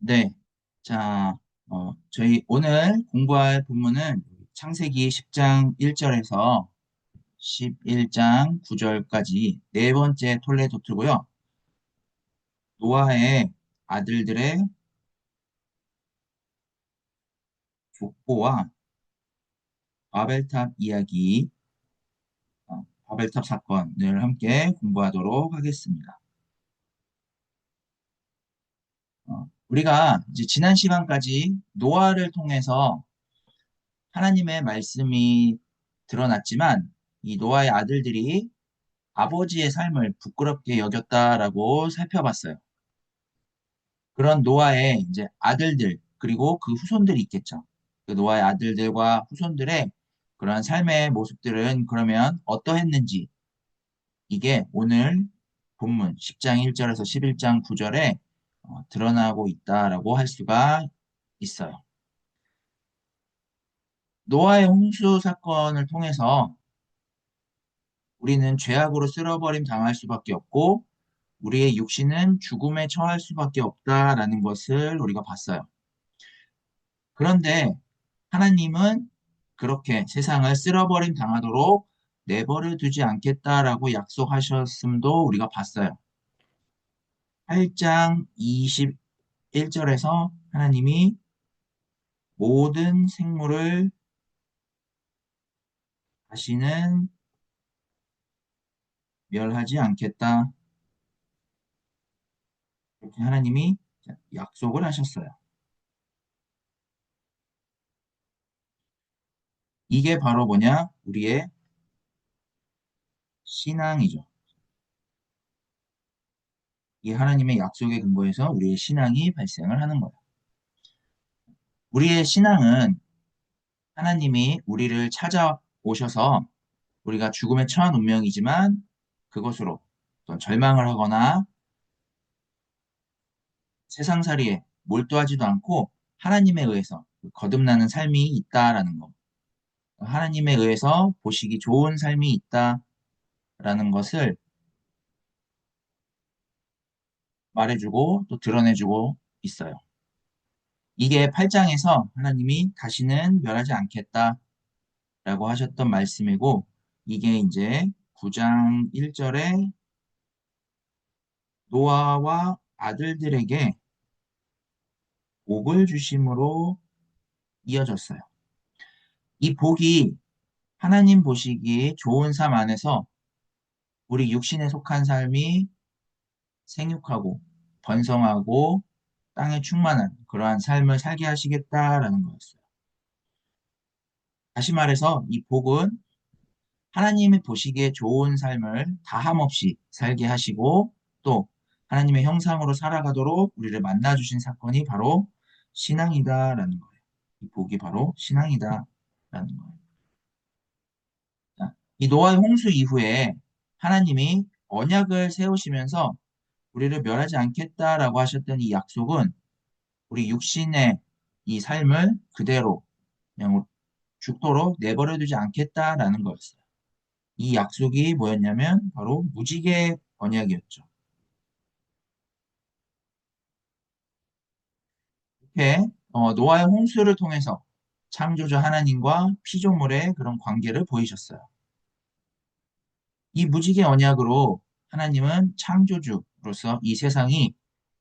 네. 자, 저희 오늘 공부할 본문은 창세기 10장 1절에서 11장 9절까지 네 번째 톨레도트고요. 노아의 아들들의 족보와 바벨탑 이야기, 바벨탑 사건을 함께 공부하도록 하겠습니다. 우리가 이제 지난 시간까지 노아를 통해서 하나님의 말씀이 드러났지만 이 노아의 아들들이 아버지의 삶을 부끄럽게 여겼다라고 살펴봤어요. 그런 노아의 이제 아들들, 그리고 그 후손들이 있겠죠. 그 노아의 아들들과 후손들의 그런 삶의 모습들은 그러면 어떠했는지, 이게 오늘 본문 10장 1절에서 11장 9절에 드러나고 있다라고 할 수가 있어요. 노아의 홍수 사건을 통해서 우리는 죄악으로 쓸어버림 당할 수밖에 없고, 우리의 육신은 죽음에 처할 수밖에 없다라는 것을 우리가 봤어요. 그런데 하나님은 그렇게 세상을 쓸어버림 당하도록 내버려 두지 않겠다라고 약속하셨음도 우리가 봤어요. 8장 21절에서 하나님이 모든 생물을 다시는 멸하지 않겠다. 이렇게 하나님이 약속을 하셨어요. 이게 바로 뭐냐? 우리의 신앙이죠. 이 하나님의 약속에 근거해서 우리의 신앙이 발생을 하는 거예요. 우리의 신앙은 하나님이 우리를 찾아오셔서 우리가 죽음에 처한 운명이지만 그것으로 어떤 절망을 하거나 세상살이에 몰두하지도 않고 하나님에 의해서 거듭나는 삶이 있다라는 것. 하나님에 의해서 보시기 좋은 삶이 있다라는 것을 말해주고 또 드러내주고 있어요. 이게 8장에서 하나님이 다시는 멸하지 않겠다라고 하셨던 말씀이고, 이게 이제 9장 1절에 노아와 아들들에게 복을 주심으로 이어졌어요. 이 복이 하나님 보시기에 좋은 삶 안에서 우리 육신에 속한 삶이 생육하고 번성하고 땅에 충만한 그러한 삶을 살게 하시겠다라는 거였어요. 다시 말해서 이 복은 하나님이 보시기에 좋은 삶을 다함없이 살게 하시고, 또 하나님의 형상으로 살아가도록 우리를 만나 주신 사건이 바로 신앙이다라는 거예요. 이 복이 바로 신앙이다라는 거예요. 자, 이 노아의 홍수 이후에 하나님이 언약을 세우시면서 우리를 멸하지 않겠다라고 하셨던 이 약속은 우리 육신의 이 삶을 그대로 그냥 죽도록 내버려 두지 않겠다라는 거였어요. 이 약속이 뭐였냐면 바로 무지개 언약이었죠. 이렇게 노아의 홍수를 통해서 창조주 하나님과 피조물의 그런 관계를 보이셨어요. 이 무지개 언약으로 하나님은 창조주로서 이 세상이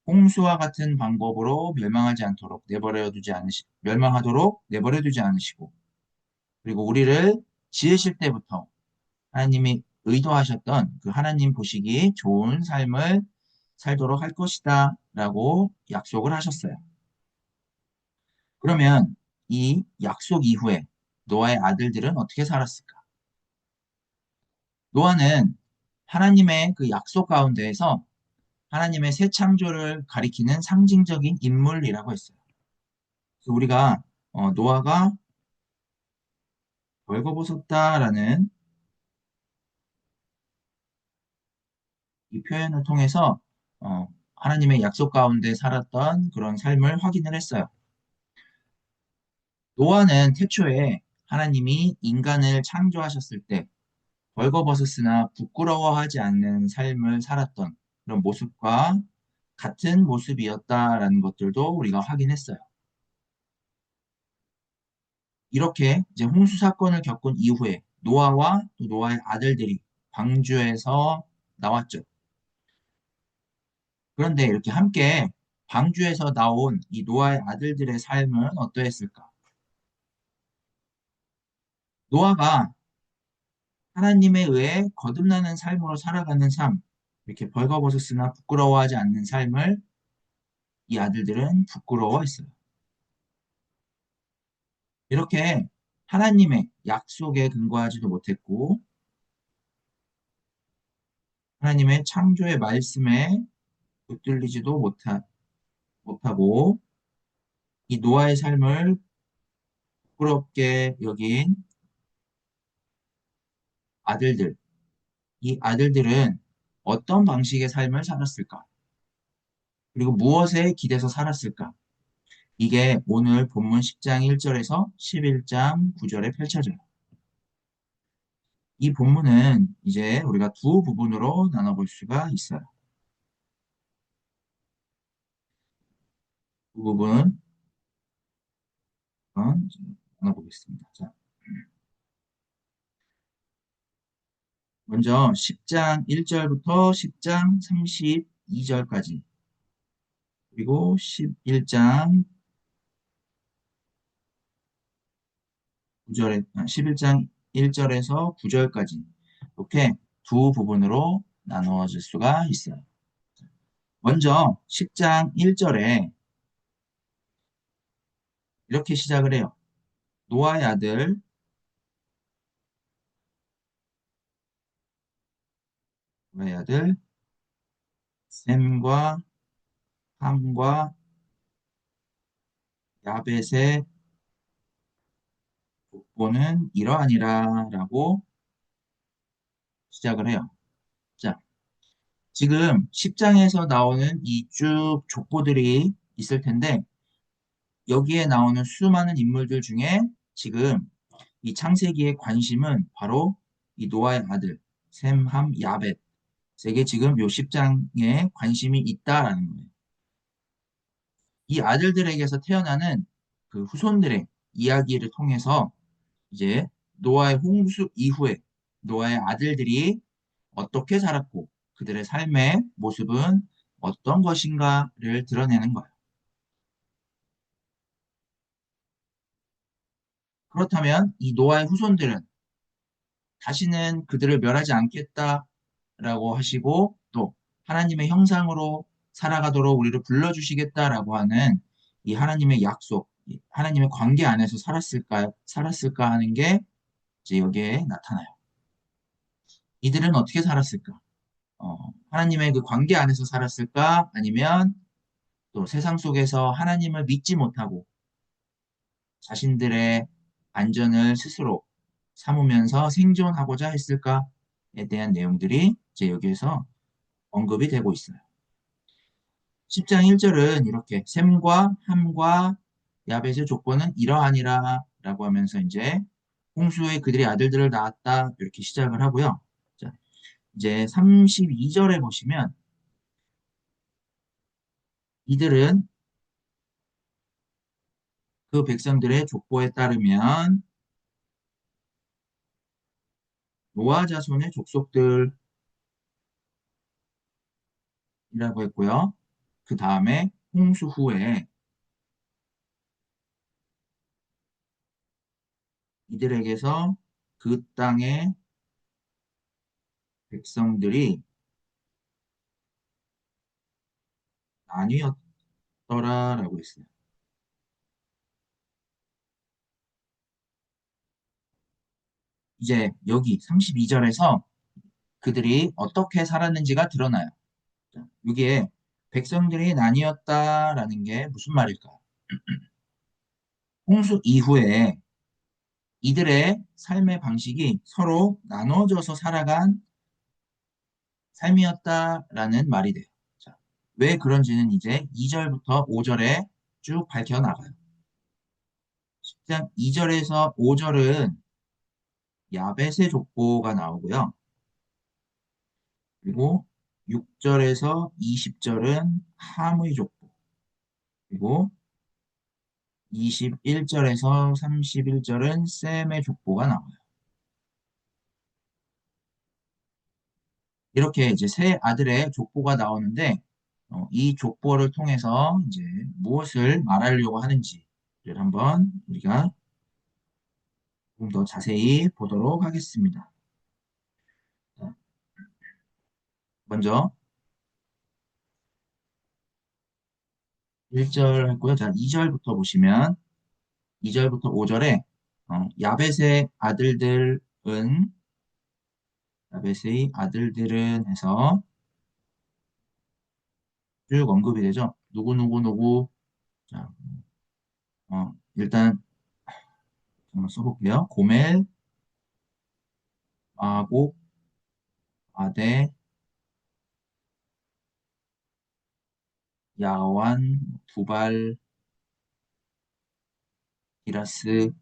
홍수와 같은 방법으로 멸망하도록 내버려 두지 않으시고, 그리고 우리를 지으실 때부터 하나님이 의도하셨던 그 하나님 보시기에 좋은 삶을 살도록 할 것이다 라고 약속을 하셨어요. 그러면 이 약속 이후에 노아의 아들들은 어떻게 살았을까? 노아는 하나님의 그 약속 가운데에서 하나님의 새 창조를 가리키는 상징적인 인물이라고 했어요. 그래서 우리가 노아가 벌거벗었다라는 이 표현을 통해서 하나님의 약속 가운데 살았던 그런 삶을 확인을 했어요. 노아는 태초에 하나님이 인간을 창조하셨을 때 벌거벗었으나 부끄러워하지 않는 삶을 살았던 그런 모습과 같은 모습이었다라는 것들도 우리가 확인했어요. 이렇게 이제 홍수 사건을 겪은 이후에 노아와 또 노아의 아들들이 방주에서 나왔죠. 그런데 이렇게 함께 방주에서 나온 이 노아의 아들들의 삶은 어떠했을까? 노아가 하나님에 의해 거듭나는 삶으로 살아가는 삶, 이렇게 벌거벗었으나 부끄러워하지 않는 삶을 이 아들들은 부끄러워했어요. 이렇게 하나님의 약속에 근거하지도 못했고, 하나님의 창조의 말씀에 붙들리지도 못하고, 이 노아의 삶을 부끄럽게 여긴 아들들, 이 아들들은 어떤 방식의 삶을 살았을까? 그리고 무엇에 기대서 살았을까? 이게 오늘 본문 10장 1절에서 11장 9절에 펼쳐져요. 이 본문은 이제 우리가 두 부분으로 나눠볼 수가 있어요. 두 부분 나눠보겠습니다. 자, 먼저 10장 1절부터 10장 32절까지 그리고 11장 9절에 11장 1절에서 9절까지 이렇게 두 부분으로 나누어질 수가 있어요. 먼저 10장 1절에 이렇게 시작을 해요. 노아의 아들 노아의 아들 셈과 함과 야벳의 족보는 이러하니라 라고 시작을 해요. 자, 지금 10장에서 나오는 이 쭉 족보들이 있을 텐데 여기에 나오는 수많은 인물들 중에 지금 이 창세기의 관심은 바로 이 노아의 아들 셈, 함, 야벳에게 지금 요 10장에 관심이 있다라는 거예요. 이 아들들에게서 태어나는 그 후손들의 이야기를 통해서 이제 노아의 홍수 이후에 노아의 아들들이 어떻게 살았고 그들의 삶의 모습은 어떤 것인가를 드러내는 거예요. 그렇다면 이 노아의 후손들은 다시는 그들을 멸하지 않겠다라고 하시고 또 하나님의 형상으로 살아가도록 우리를 불러주시겠다라고 하는 이 하나님의 약속, 이 하나님의 관계 안에서 살았을까 하는 게 이제 여기에 나타나요. 이들은 어떻게 살았을까? 하나님의 그 관계 안에서 살았을까? 아니면 또 세상 속에서 하나님을 믿지 못하고 자신들의 안전을 스스로 삼으면서 생존하고자 했을까에 대한 내용들이 이제 여기에서 언급이 되고 있어요. 10장 1절은 이렇게 셈과 함과 야벳의 조건은 이러하니라 라고 하면서 이제 홍수에 그들의 아들들을 낳았다 이렇게 시작을 하고요. 자, 이제 32절에 보시면 이들은 그 백성들의 족보에 따르면 노아 자손의 족속들이라고 했고요. 그 다음에 홍수 후에 이들에게서 그 땅의 백성들이 나뉘었더라라고 했어요. 이제 여기 32절에서 그들이 어떻게 살았는지가 드러나요. 이게 백성들이 나뉘었다라는 게 무슨 말일까요? 홍수 이후에 이들의 삶의 방식이 서로 나눠져서 살아간 삶이었다라는 말이 돼요. 자, 왜 그런지는 이제 2절부터 5절에 쭉 밝혀 나가요. 10장 2절에서 5절은 야벳의 족보가 나오고요. 그리고 6절에서 20절은 함의 족보, 그리고 21절에서 31절은 셈의 족보가 나와요. 이렇게 이제 세 아들의 족보가 나오는데, 이 족보를 통해서 이제 무엇을 말하려고 하는지를 한번 우리가 좀 더 자세히 보도록 하겠습니다. 자, 먼저 1절 했고요. 자, 2절부터 보시면 2절부터 5절에 야벳의 아들들은 야벳의 아들들은 해서 쭉 언급이 되죠. 누구 누구 누구. 자, 일단 한번 써볼게요. 고멜, 마곡, 아데, 야완, 두발, 기라스,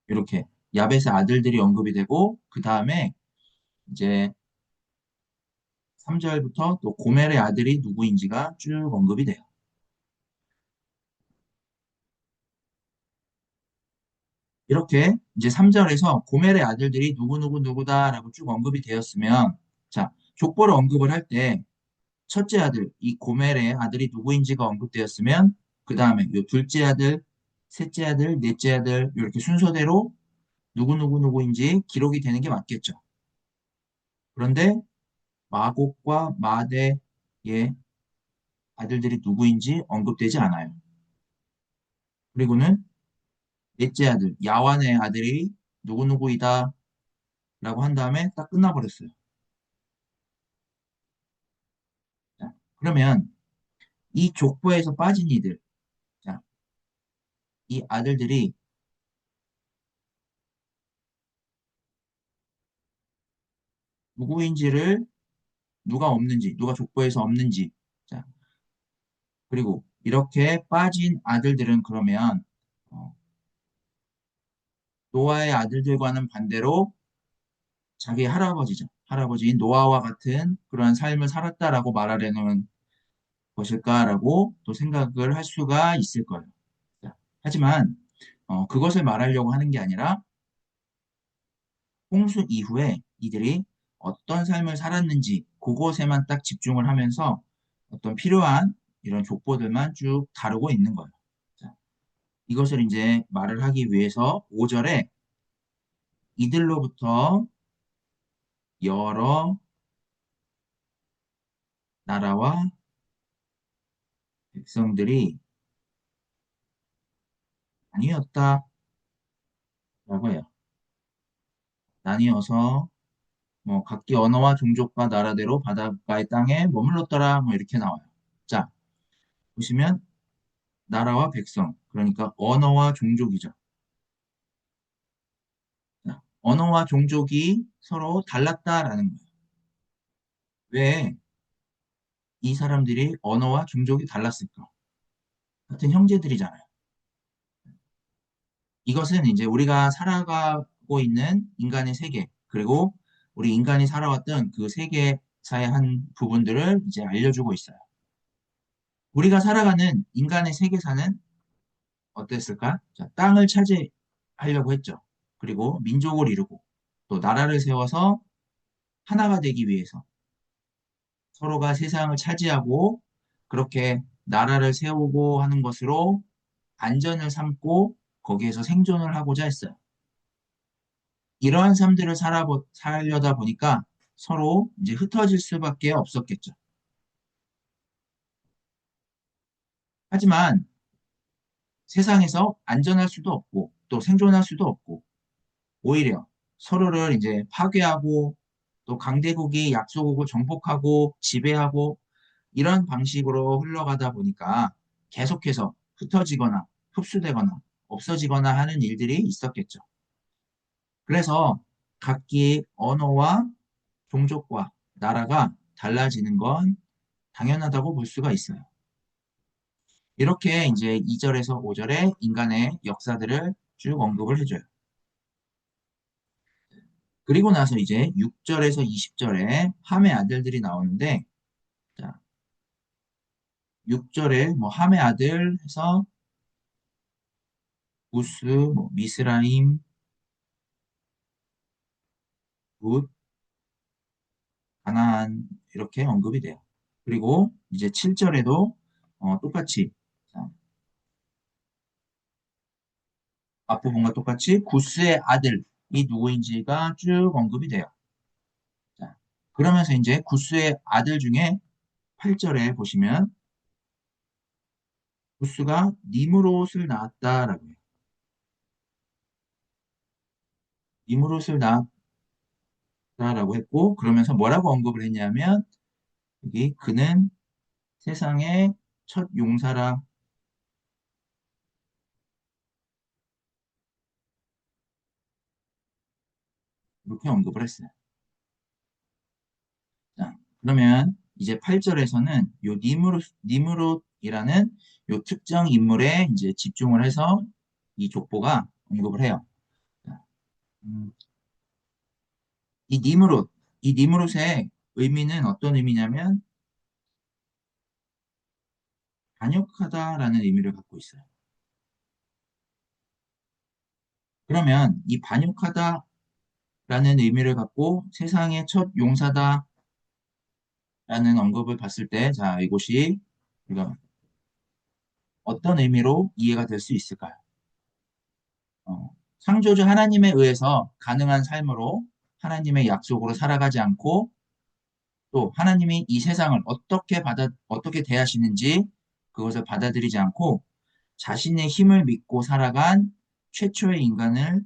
이렇게 야벳의 아들들이 언급이 되고, 그 다음에 이제 3절부터 또 고멜의 아들이 누구인지가 쭉 언급이 돼요. 이렇게 이제 3절에서 고멜의 아들들이 누구누구 누구다라고 쭉 언급이 되었으면, 자, 족보를 언급을 할 때 첫째 아들, 이 고멜의 아들이 누구인지가 언급되었으면, 그 다음에 요 둘째 아들, 셋째 아들, 넷째 아들, 이렇게 순서대로 누구누구 누구인지 기록이 되는 게 맞겠죠. 그런데 마곡과 마대의 아들들이 누구인지 언급되지 않아요. 그리고는 넷째 아들, 야완의 아들이 누구누구이다 라고 한 다음에 딱 끝나버렸어요. 자, 그러면 이 족보에서 빠진 이들, 자, 이 아들들이 누구인지를 누가 없는지, 누가 족보에서 없는지, 자, 그리고 이렇게 빠진 아들들은 그러면 어, 노아의 아들들과는 반대로 자기 할아버지죠. 할아버지인 노아와 같은 그러한 삶을 살았다라고 말하려는 것일까라고 또 생각을 할 수가 있을 거예요. 자, 하지만 그것을 말하려고 하는 게 아니라 홍수 이후에 이들이 어떤 삶을 살았는지 그것에만 딱 집중을 하면서 어떤 필요한 이런 족보들만 쭉 다루고 있는 거예요. 자, 이것을 이제 말을 하기 위해서 5절에 이들로부터 여러 나라와 백성들이 나뉘었다라고 해요. 나뉘어서 뭐 각기 언어와 종족과 나라대로 바닷가의 땅에 머물렀더라 뭐 이렇게 나와요. 자, 보시면 나라와 백성, 그러니까 언어와 종족이죠. 자, 언어와 종족이 서로 달랐다라는 거예요. 왜 이 사람들이 언어와 종족이 달랐을까? 같은 형제들이잖아요. 이것은 이제 우리가 살아가고 있는 인간의 세계, 그리고 우리 인간이 살아왔던 그 세계사의 한 부분들을 이제 알려주고 있어요. 우리가 살아가는 인간의 세계사는 어땠을까? 자, 땅을 차지하려고 했죠. 그리고 민족을 이루고 또 나라를 세워서 하나가 되기 위해서 서로가 세상을 차지하고 그렇게 나라를 세우고 하는 것으로 안전을 삼고 거기에서 생존을 하고자 했어요. 이러한 삶들을 살려다 보니까 서로 이제 흩어질 수밖에 없었겠죠. 하지만 세상에서 안전할 수도 없고 또 생존할 수도 없고 오히려 서로를 이제 파괴하고 또 강대국이 약소국을 정복하고 지배하고 이런 방식으로 흘러가다 보니까 계속해서 흩어지거나 흡수되거나 없어지거나 하는 일들이 있었겠죠. 그래서 각기 언어와 종족과 나라가 달라지는 건 당연하다고 볼 수가 있어요. 이렇게 이제 2절에서 5절에 인간의 역사들을 쭉 언급을 해줘요. 그리고 나서 이제 6절에서 20절에 함의 아들들이 나오는데, 자, 6절에 뭐 함의 아들 해서 우스, 뭐 미스라임, 룻, 가나안 이렇게 언급이 돼요. 그리고 이제 7절에도 똑같이 자, 앞부분과 똑같이 구스의 아들이 누구인지가 쭉 언급이 돼요. 자, 그러면서 이제 구스의 아들 중에 8절에 보시면 구스가 니므롯을 낳았다라고 해요. 니므롯을 낳았다라고 했고 그러면서 뭐라고 언급을 했냐면 여기 그는 세상의 첫 용사라 이렇게 언급을 했어요. 자, 그러면 이제 8절에서는 요 니므롯이라는 요 특정 인물에 이제 집중을 해서 이 족보가 언급을 해요. 자, 음, 이 니므롯, 이 니므롯의 의미는 어떤 의미냐면 반역하다라는 의미를 갖고 있어요. 그러면 이 반역하다라는 의미를 갖고 세상의 첫 용사다라는 언급을 봤을 때, 자, 이것이 우리가 어떤 의미로 이해가 될 수 있을까요? 창조주 하나님에 의해서 가능한 삶으로 하나님의 약속으로 살아가지 않고 또 하나님이 이 세상을 어떻게 대하시는지 그것을 받아들이지 않고 자신의 힘을 믿고 살아간 최초의 인간을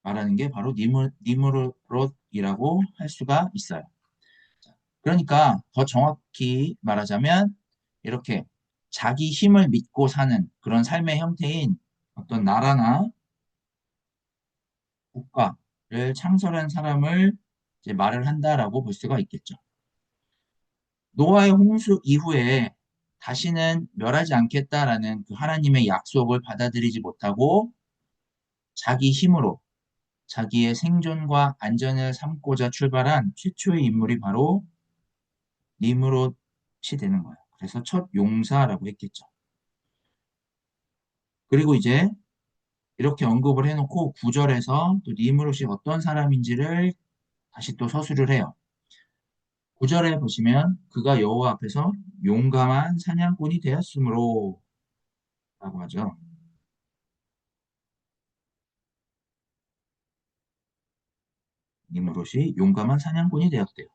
말하는 게 바로 니므롯이라고 할 수가 있어요. 그러니까 더 정확히 말하자면 이렇게 자기 힘을 믿고 사는 그런 삶의 형태인 어떤 나라나 국가를 창설한 사람을 이제 말을 한다라고 볼 수가 있겠죠. 노아의 홍수 이후에 다시는 멸하지 않겠다라는 그 하나님의 약속을 받아들이지 못하고 자기 힘으로 자기의 생존과 안전을 삼고자 출발한 최초의 인물이 바로 니므롯이 되는 거예요. 그래서 첫 용사라고 했겠죠. 그리고 이제 이렇게 언급을 해놓고 구절에서 또 니므롯이 어떤 사람인지를 다시 또 서술을 해요. 구절에 보시면 그가 여호와 앞에서 용감한 사냥꾼이 되었으므로 라고 하죠. 니므롯이 용감한 사냥꾼이 되었대요.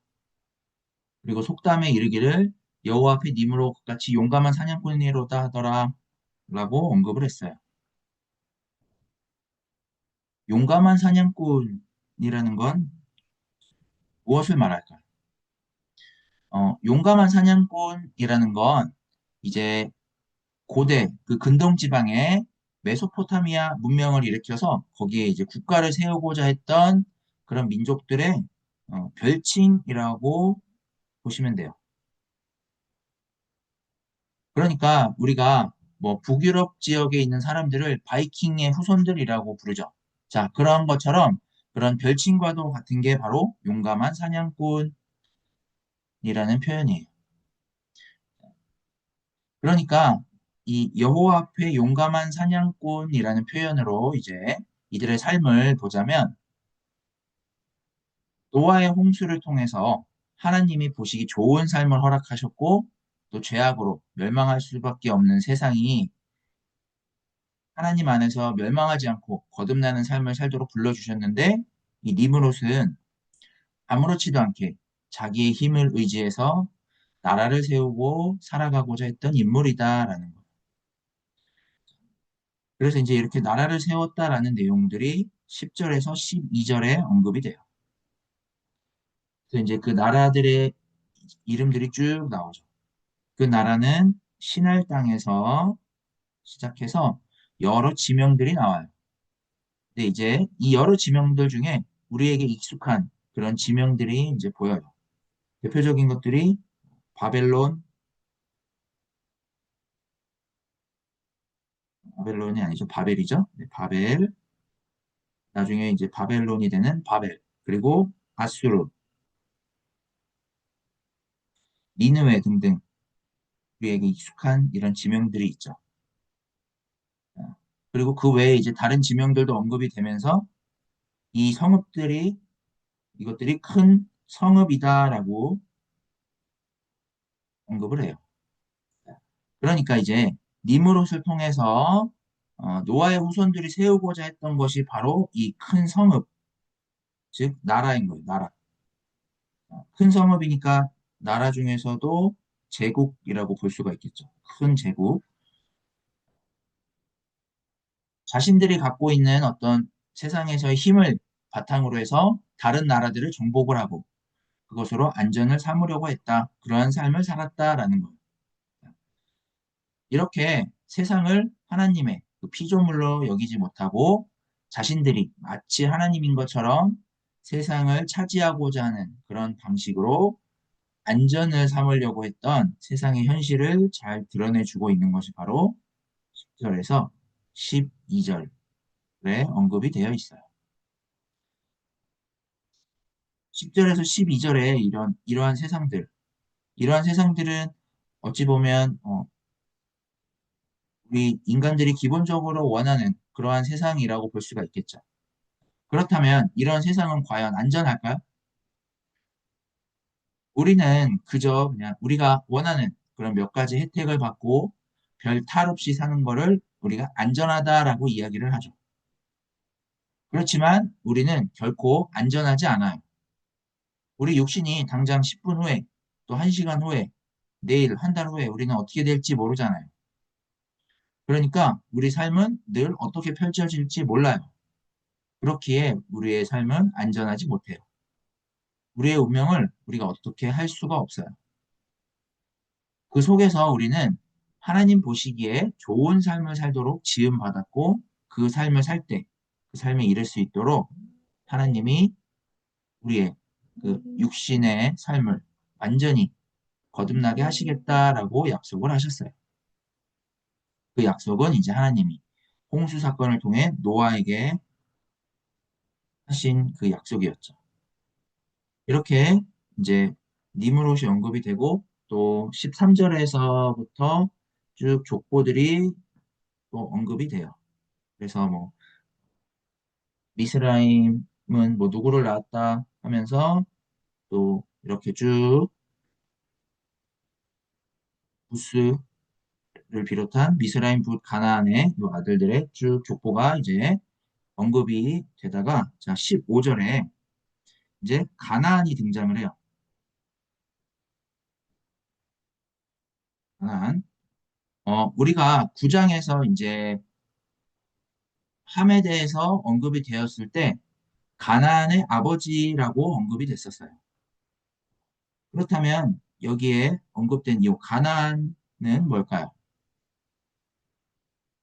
그리고 속담에 이르기를 여호와 앞에 니므롯 같이 용감한 사냥꾼이로다 하더라 라고 언급을 했어요. 용감한 사냥꾼이라는 건 무엇을 말할까요? 용감한 사냥꾼이라는 건 이제 고대 그 근동 지방에 메소포타미아 문명을 일으켜서 거기에 이제 국가를 세우고자 했던 그런 민족들의 별칭이라고 보시면 돼요. 그러니까 우리가 뭐 북유럽 지역에 있는 사람들을 바이킹의 후손들이라고 부르죠. 자, 그런 것처럼 그런 별칭과도 같은 게 바로 용감한 사냥꾼이라는 표현이에요. 그러니까 이 여호와 앞에 용감한 사냥꾼이라는 표현으로 이제 이들의 삶을 보자면 노아의 홍수를 통해서 하나님이 보시기 좋은 삶을 허락하셨고 또 죄악으로 멸망할 수밖에 없는 세상이 하나님 안에서 멸망하지 않고 거듭나는 삶을 살도록 불러주셨는데 이 니므롯은 아무렇지도 않게 자기의 힘을 의지해서 나라를 세우고 살아가고자 했던 인물이다라는 거예요. 그래서 이제 이렇게 나라를 세웠다라는 내용들이 10절에서 12절에 언급이 돼요. 그래서 이제 그 나라들의 이름들이 쭉 나오죠. 그 나라는 신할 땅에서 시작해서 여러 지명들이 나와요. 근데 이제 이 여러 지명들 중에 우리에게 익숙한 그런 지명들이 이제 보여요. 대표적인 것들이 바벨론, 바벨론이 아니죠. 바벨이죠. 네, 바벨, 나중에 이제 바벨론이 되는 바벨, 그리고 아수르, 니느웨 등등 우리에게 익숙한 이런 지명들이 있죠. 어, 그리고 그 외에 이제 다른 지명들도 언급이 되면서 이 성읍들이 이것들이 큰 성읍이다라고 언급을 해요. 그러니까 이제 니무롯을 통해서 노아의 후손들이 세우고자 했던 것이 바로 이 큰 성읍, 즉 나라인 거예요. 나라. 큰 성읍이니까 나라 중에서도 제국이라고 볼 수가 있겠죠. 큰 제국. 자신들이 갖고 있는 어떤 세상에서의 힘을 바탕으로 해서 다른 나라들을 정복을 하고 그것으로 안전을 삼으려고 했다. 그러한 삶을 살았다라는 거예요. 이렇게 세상을 하나님의 그 피조물로 여기지 못하고 자신들이 마치 하나님인 것처럼 세상을 차지하고자 하는 그런 방식으로 안전을 삼으려고 했던 세상의 현실을 잘 드러내주고 있는 것이 바로 10절에서 12절에 언급이 되어 있어요. 10절에서 12절에 이러한 세상들은 어찌 보면 우리 인간들이 기본적으로 원하는 그러한 세상이라고 볼 수가 있겠죠. 그렇다면 이런 세상은 과연 안전할까요? 우리는 그저 그냥 우리가 원하는 그런 몇 가지 혜택을 받고 별 탈 없이 사는 거를 우리가 안전하다라고 이야기를 하죠. 그렇지만 우리는 결코 안전하지 않아요. 우리 육신이 당장 10분 후에 또 1시간 후에 내일 한 달 후에 우리는 어떻게 될지 모르잖아요. 그러니까 우리 삶은 늘 어떻게 펼쳐질지 몰라요. 그렇기에 우리의 삶은 안전하지 못해요. 우리의 운명을 우리가 어떻게 할 수가 없어요. 그 속에서 우리는 하나님 보시기에 좋은 삶을 살도록 지음받았고 그 삶을 살 때, 그 삶에 이를 수 있도록 하나님이 우리의 그 육신의 삶을 완전히 거듭나게 하시겠다라고 약속을 하셨어요. 그 약속은 이제 하나님이 홍수 사건을 통해 노아에게 하신 그 약속이었죠. 이렇게 이제 니무롯이 언급이 되고 또 13절에서부터 쭉 족보들이 또 언급이 돼요. 그래서 뭐 미스라임은 뭐 누구를 낳았다 하면서 또 이렇게 쭉 부스를 비롯한 미스라임 붓 가나안의 요 아들들의 쭉 족보가 이제 언급이 되다가 자 15절에 이제 가나안이 등장을 해요. 가나안. 우리가 9장에서 이제 함에 대해서 언급이 되었을 때 가나안의 아버지라고 언급이 됐었어요. 그렇다면 여기에 언급된 이 가나안은 뭘까요?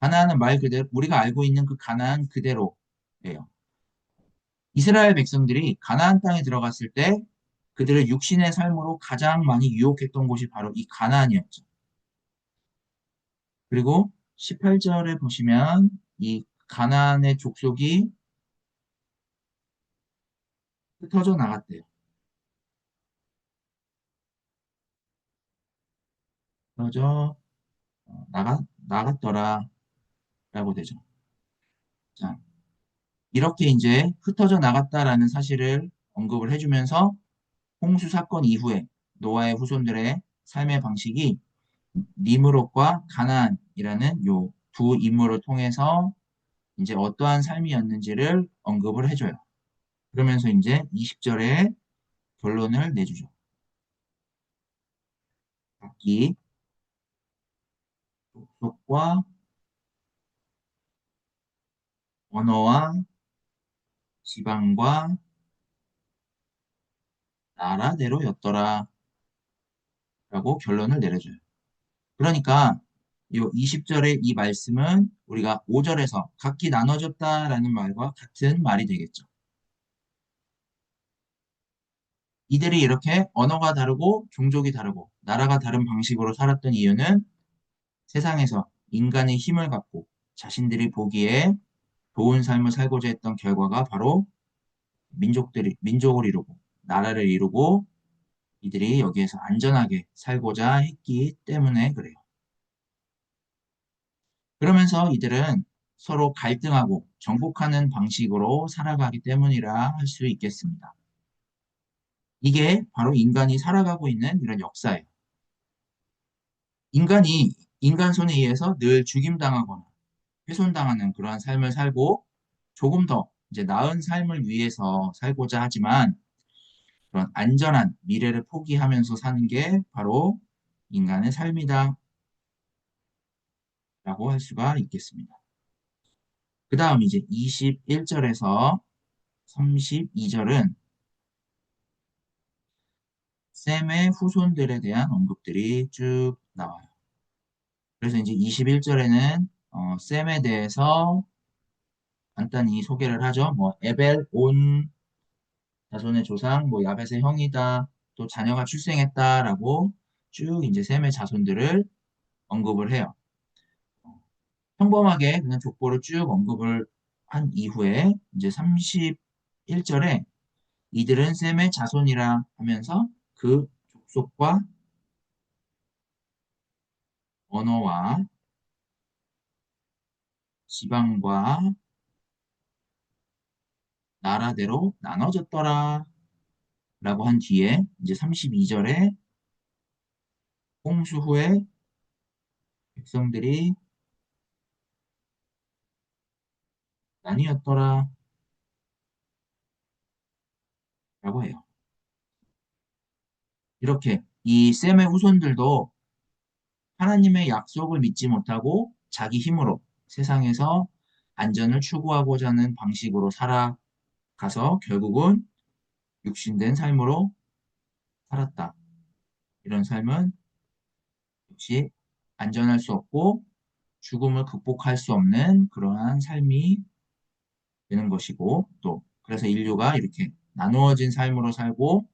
가나안은 말 그대로 우리가 알고 있는 그 가나안 그대로예요. 이스라엘 백성들이 가나안 땅에 들어갔을 때 그들의 육신의 삶으로 가장 많이 유혹했던 곳이 바로 이 가나안이었죠. 그리고 18절에 보시면 이 가나안의 족속이 흩어져 나갔대요. 흩어져 나갔더라라고 되죠. 자, 이렇게 이제 흩어져 나갔다라는 사실을 언급을 해주면서 홍수 사건 이후에 노아의 후손들의 삶의 방식이 니므롯과 가나안이라는 요 두 인물을 통해서 이제 어떠한 삶이었는지를 언급을 해줘요. 그러면서 이제 20절에 결론을 내주죠. 각기 족속과 언어와 지방과 나라대로였더라 라고 결론을 내려줘요. 그러니까 요 20절의 이 말씀은 우리가 5절에서 각기 나눠졌다라는 말과 같은 말이 되겠죠. 이들이 이렇게 언어가 다르고 종족이 다르고 나라가 다른 방식으로 살았던 이유는 세상에서 인간의 힘을 갖고 자신들이 보기에 좋은 삶을 살고자 했던 결과가 바로 민족을 이루고, 나라를 이루고, 이들이 여기에서 안전하게 살고자 했기 때문에 그래요. 그러면서 이들은 서로 갈등하고 정복하는 방식으로 살아가기 때문이라 할 수 있겠습니다. 이게 바로 인간이 살아가고 있는 이런 역사예요. 인간이 인간 손에 의해서 늘 죽임당하거나 훼손당하는 그러한 삶을 살고 조금 더 이제 나은 삶을 위해서 살고자 하지만 그런 안전한 미래를 포기하면서 사는 게 바로 인간의 삶이다 라고 할 수가 있겠습니다. 그 다음 이제 21절에서 32절은 셈의 후손들에 대한 언급들이 쭉 나와요. 그래서 이제 21절에는 셈에 대해서 간단히 소개를 하죠. 뭐 에벨 온 자손의 조상, 뭐 야벳의 형이다, 또 자녀가 출생했다라고 쭉 이제 셈의 자손들을 언급을 해요. 평범하게 그냥 족보를 쭉 언급을 한 이후에 이제 31절에 이들은 셈의 자손이라 하면서 그 족속과 언어와 지방과 나라대로 나눠졌더라 라고 한 뒤에 이제 32절에 홍수 후에 백성들이 나뉘었더라 라고 해요. 이렇게 이 셈의 후손들도 하나님의 약속을 믿지 못하고 자기 힘으로 세상에서 안전을 추구하고자 하는 방식으로 살아가서 결국은 육신된 삶으로 살았다. 이런 삶은 역시 안전할 수 없고 죽음을 극복할 수 없는 그러한 삶이 되는 것이고 또 그래서 인류가 이렇게 나누어진 삶으로 살고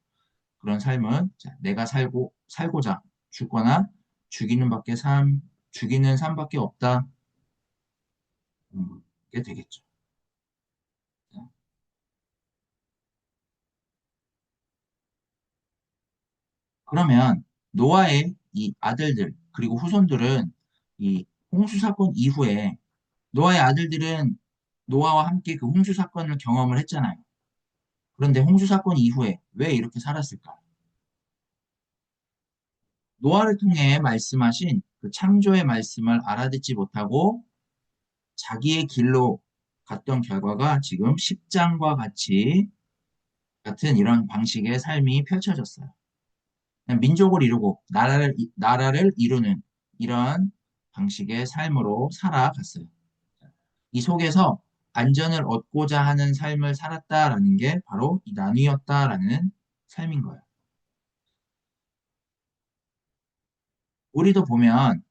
그런 삶은 내가 살고자 죽거나 죽이는 삶밖에 없다. 게 되겠죠. 그러면 노아의 이 아들들 그리고 후손들은 이 홍수 사건 이후에 노아의 아들들은 노아와 함께 그 홍수 사건을 경험을 했잖아요. 그런데 홍수 사건 이후에 왜 이렇게 살았을까? 노아를 통해 말씀하신 그 창조의 말씀을 알아듣지 못하고 자기의 길로 갔던 결과가 지금 십장과 같은 이런 방식의 삶이 펼쳐졌어요. 그냥 민족을 이루고 나라를 이루는 이런 방식의 삶으로 살아갔어요. 이 속에서 안전을 얻고자 하는 삶을 살았다라는 게 바로 이 나뉘었다라는 삶인 거예요. 우리도 보면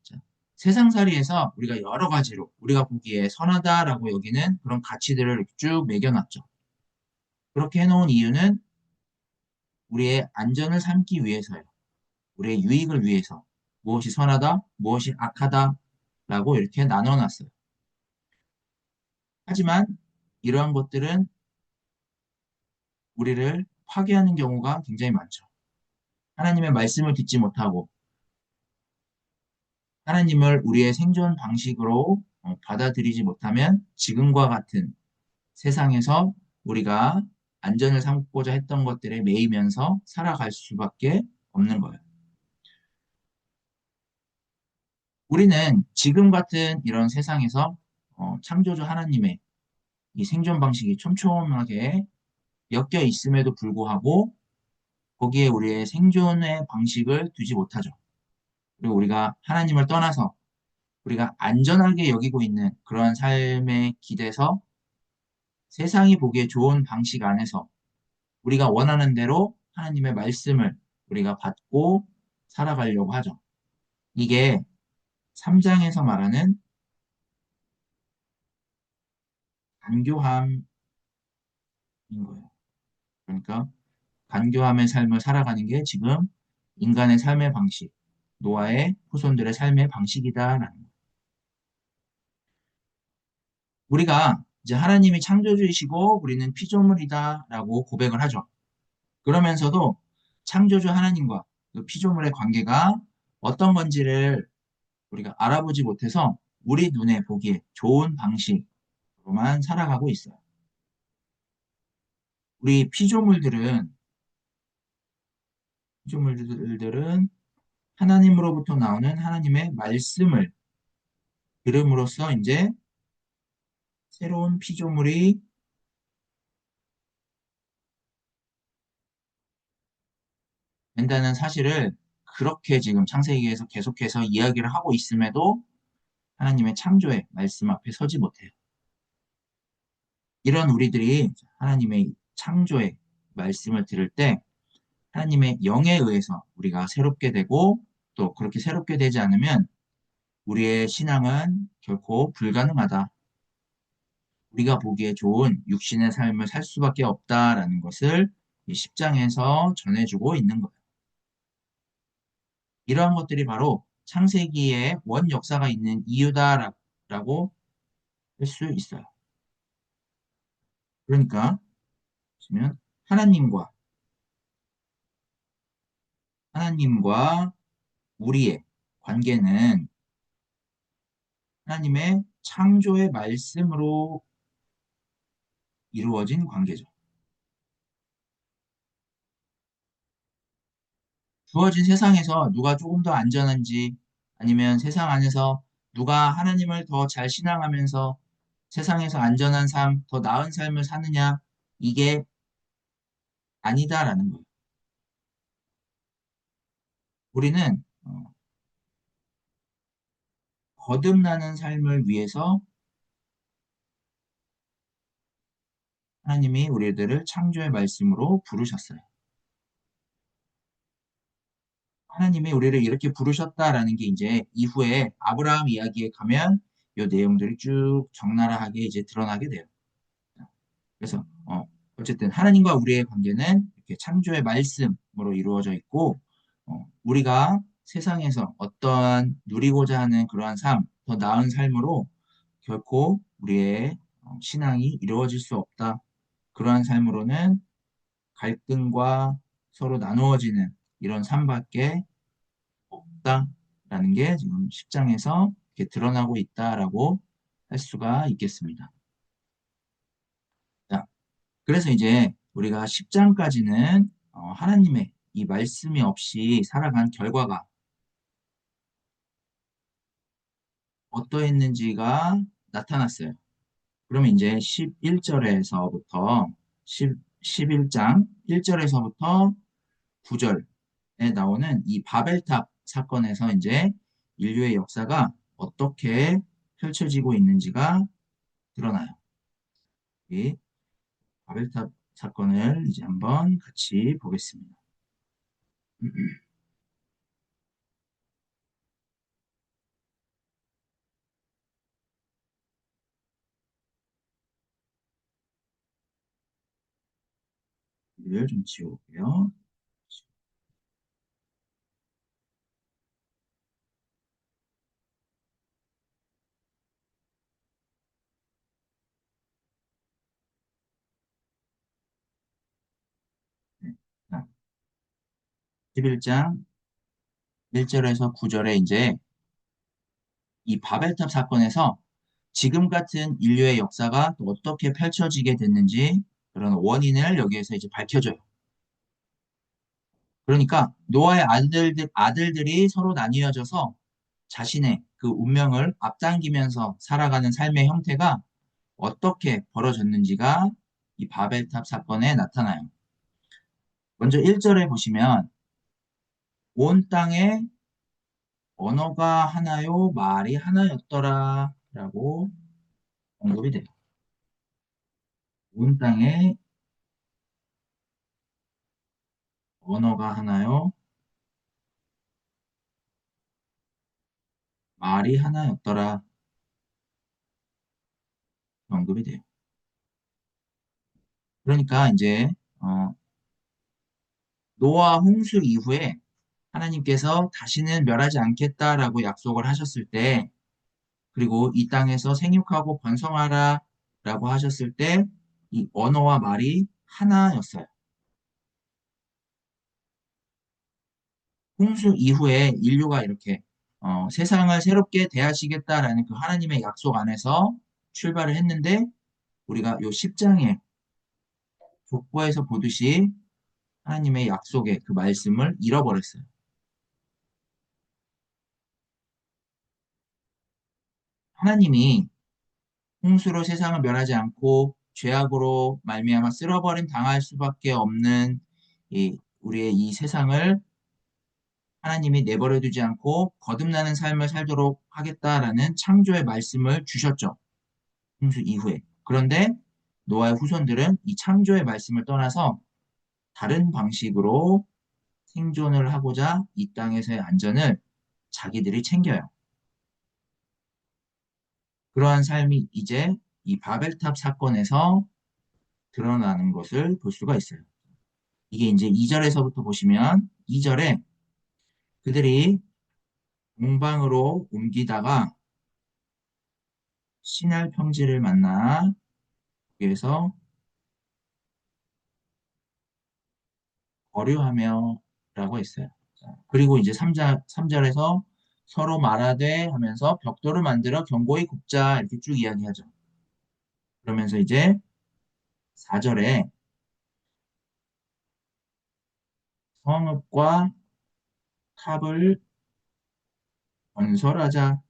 세상살이에서 우리가 여러 가지로 우리가 보기에 선하다라고 여기는 그런 가치들을 이렇게 쭉 매겨놨죠. 그렇게 해놓은 이유는 우리의 안전을 삼기 위해서예요. 우리의 유익을 위해서. 무엇이 선하다, 무엇이 악하다라고 이렇게 나눠놨어요. 하지만 이러한 것들은 우리를 파괴하는 경우가 굉장히 많죠. 하나님의 말씀을 듣지 못하고 하나님을 우리의 생존 방식으로 받아들이지 못하면 지금과 같은 세상에서 우리가 안전을 삼고자 했던 것들에 매이면서 살아갈 수밖에 없는 거예요. 우리는 지금 같은 이런 세상에서 창조주 하나님의 이 생존 방식이 촘촘하게 엮여 있음에도 불구하고 거기에 우리의 생존의 방식을 두지 못하죠. 그리고 우리가 하나님을 떠나서 우리가 안전하게 여기고 있는 그런 삶에 기대서 세상이 보기에 좋은 방식 안에서 우리가 원하는 대로 하나님의 말씀을 우리가 받고 살아가려고 하죠. 이게 3장에서 말하는 간교함인 거예요. 그러니까 간교함의 삶을 살아가는 게 지금 인간의 삶의 방식, 노아의 후손들의 삶의 방식이다라는 거예요. 우리가 이제 하나님이 창조주이시고 우리는 피조물이다라고 고백을 하죠. 그러면서도 창조주 하나님과 그 피조물의 관계가 어떤 건지를 우리가 알아보지 못해서 우리 눈에 보기에 좋은 방식으로만 살아가고 있어요. 우리 피조물들은 하나님으로부터 나오는 하나님의 말씀을 들음으로써 이제 새로운 피조물이 된다는 사실을 그렇게 지금 창세기에서 계속해서 이야기를 하고 있음에도 하나님의 창조의 말씀 앞에 서지 못해요. 이런 우리들이 하나님의 창조의 말씀을 들을 때 하나님의 영에 의해서 우리가 새롭게 되고 또 그렇게 새롭게 되지 않으면 우리의 신앙은 결코 불가능하다. 우리가 보기에 좋은 육신의 삶을 살 수밖에 없다라는 것을 이 10장에서 전해주고 있는 거예요. 이러한 것들이 바로 창세기의 원 역사가 있는 이유다라고 할 수 있어요. 그러니까 보시면 하나님과 우리의 관계는 하나님의 창조의 말씀으로 이루어진 관계죠. 주어진 세상에서 누가 조금 더 안전한지 아니면 세상 안에서 누가 하나님을 더 잘 신앙하면서 세상에서 안전한 삶, 더 나은 삶을 사느냐, 이게 아니다라는 거예요. 우리는 거듭나는 삶을 위해서 하나님이 우리들을 창조의 말씀으로 부르셨어요. 하나님이 우리를 이렇게 부르셨다라는 게 이제 이후에 아브라함 이야기에 가면 이 내용들이 쭉 적나라하게 이제 드러나게 돼요. 그래서 어쨌든 하나님과 우리의 관계는 이렇게 창조의 말씀으로 이루어져 있고 우리가 세상에서 어떠한 누리고자 하는 그러한 삶, 더 나은 삶으로 결코 우리의 신앙이 이루어질 수 없다. 그러한 삶으로는 갈등과 서로 나누어지는 이런 삶밖에 없다라는 게 지금 10장에서 이렇게 드러나고 있다라고 할 수가 있겠습니다. 자, 그래서 이제 우리가 10장까지는 하나님의 이 말씀이 없이 살아간 결과가 어떠했는지가 나타났어요. 그러면 이제 11절에서부터 11장 1절에서부터 9절에 나오는 이 바벨탑 사건에서 이제 인류의 역사가 어떻게 펼쳐지고 있는지가 드러나요. 이 바벨탑 사건을 이제 한번 같이 보겠습니다. 이를 좀 지워볼게요. 네. 자, 11장 1절에서 9절에 이제 이 바벨탑 사건에서 지금 같은 인류의 역사가 또 어떻게 펼쳐지게 됐는지 그런 원인을 여기에서 이제 밝혀줘요. 그러니까 노아의 아들들이 서로 나뉘어져서 자신의 그 운명을 앞당기면서 살아가는 삶의 형태가 어떻게 벌어졌는지가 이 바벨탑 사건에 나타나요. 먼저 1절에 보시면 온 땅에 언어가 하나요, 말이 하나였더라 라고 언급이 돼요. 온 땅에 언어가 하나요, 말이 하나였더라 언급이 돼요. 그러니까 이제 노아 홍수 이후에 하나님께서 다시는 멸하지 않겠다라고 약속을 하셨을 때 그리고 이 땅에서 생육하고 번성하라 라고 하셨을 때 이 언어와 말이 하나였어요. 홍수 이후에 인류가 이렇게 세상을 새롭게 대하시겠다라는 그 하나님의 약속 안에서 출발을 했는데 우리가 요 10장에 족보에서 보듯이 하나님의 약속의 그 말씀을 잃어버렸어요. 하나님이 홍수로 세상을 멸하지 않고 죄악으로 말미암아 쓸어버림 당할 수밖에 없는 우리의 이 세상을 하나님이 내버려 두지 않고 거듭나는 삶을 살도록 하겠다라는 창조의 말씀을 주셨죠. 홍수 이후에. 그런데 노아의 후손들은 이 창조의 말씀을 떠나서 다른 방식으로 생존을 하고자 이 땅에서의 안전을 자기들이 챙겨요. 그러한 삶이 이제 이 바벨탑 사건에서 드러나는 것을 볼 수가 있어요. 이게 이제 2절에서부터 보시면 2절에 그들이 동방으로 옮기다가 신할 평지를 만나 거기에서 거류하며 라고 했어요. 그리고 이제 3절에서 서로 말하되 하면서 벽돌을 만들어 견고히 굽자 이렇게 쭉 이야기하죠. 그러면서 이제 4절에 성읍과 탑을 건설하자라고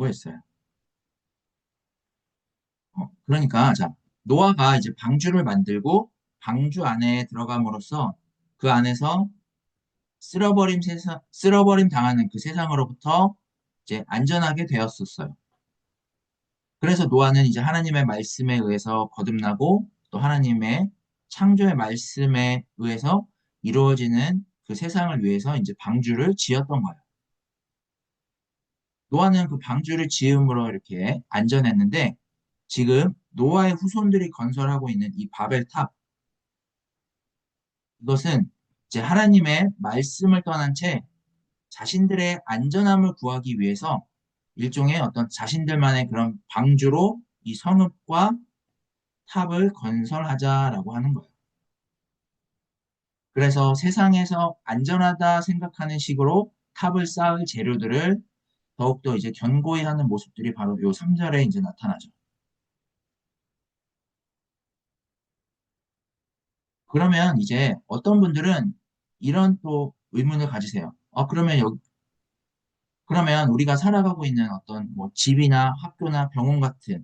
했어요. 그러니까 자 노아가 이제 방주를 만들고 방주 안에 들어감으로써 그 안에서 쓸어버림 당하는 그 세상으로부터 이제 안전하게 되었었어요. 그래서 노아는 이제 하나님의 말씀에 의해서 거듭나고 또 하나님의 창조의 말씀에 의해서 이루어지는 그 세상을 위해서 이제 방주를 지었던 거예요. 노아는 그 방주를 지음으로 이렇게 안전했는데 지금 노아의 후손들이 건설하고 있는 이 바벨탑 이것은 이제 하나님의 말씀을 떠난 채 자신들의 안전함을 구하기 위해서 일종의 어떤 자신들만의 그런 방주로 이 성읍과 탑을 건설하자라고 하는 거예요. 그래서 세상에서 안전하다 생각하는 식으로 탑을 쌓을 재료들을 더욱더 이제 견고히 하는 모습들이 바로 요 3절에 이제 나타나죠. 그러면 이제 어떤 분들은 이런 또 의문을 가지세요. 그러면 우리가 살아가고 있는 어떤 뭐 집이나 학교나 병원 같은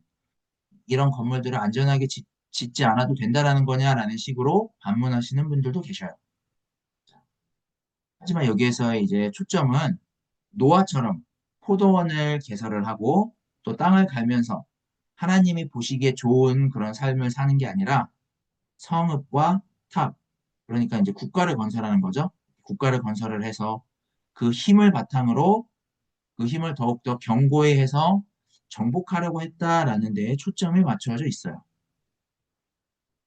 이런 건물들을 안전하게 짓지 않아도 된다라는 거냐라는 식으로 반문하시는 분들도 계셔요. 하지만 여기에서 이제 초점은 노아처럼 포도원을 개설을 하고 또 땅을 갈면서 하나님이 보시기에 좋은 그런 삶을 사는 게 아니라 성읍과 탑, 그러니까 이제 국가를 건설하는 거죠. 국가를 건설을 해서 그 힘을 바탕으로 그 힘을 더욱더 견고히 해서 정복하려고 했다라는 데에 초점이 맞춰져 있어요.